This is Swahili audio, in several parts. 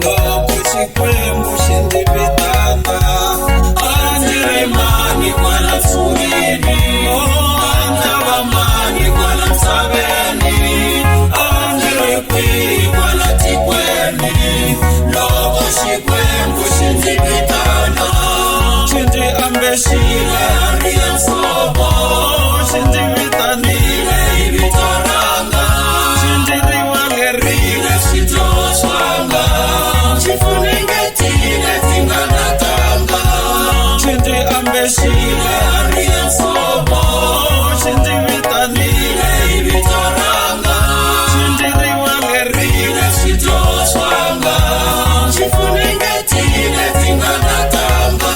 loko Xikwembu xi ndzi vitana a ndzi ri mani kwala tsurini, a ndzi va mani kwala misaveni, a ndzi ri kwihi kwala tikweni loko Xikwembu xi ndzi vitana. Xi ndzi ambexile hari ya nsovo, xi ndzi vitanile hi vito ranga, xi ndzi rivangerile swidyoho swanga, xi funengetile ndzi nga natanga. Xi ndzi ambexile hari ya nsovo, xi ndzi vitanile hi vito ranga, xi ndzi rivangerile swidyoho swanga, xi funengetile ndzi nga natanga.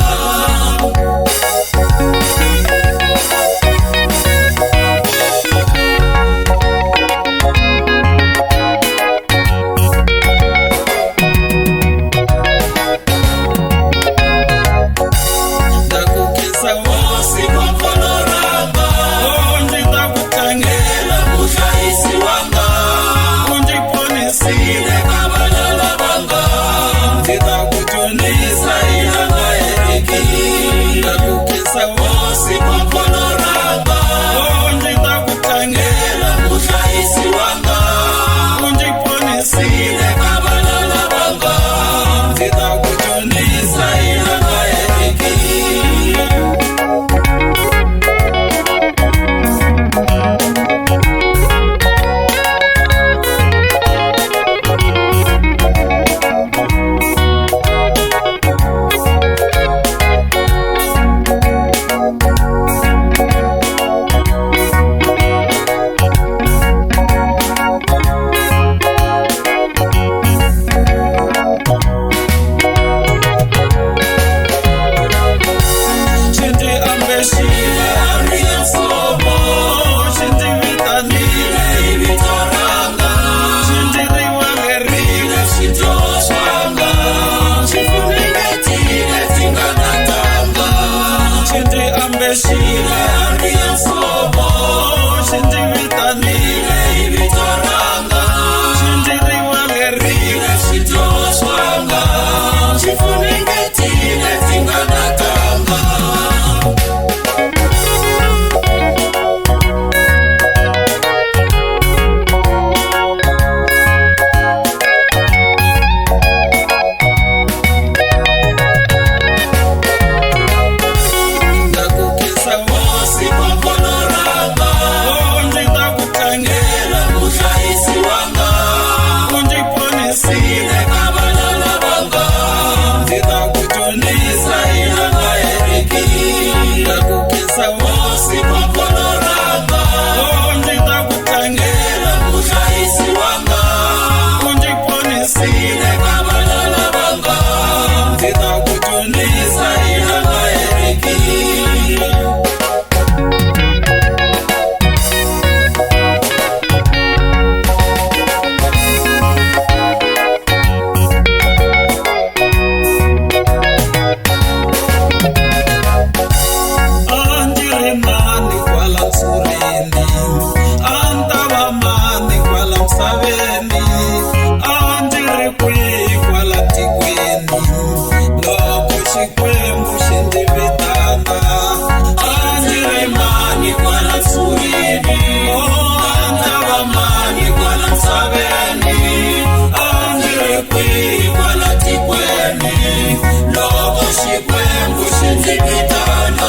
Xikwembu xi ndzi vitana,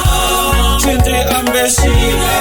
xi ndzi ambexile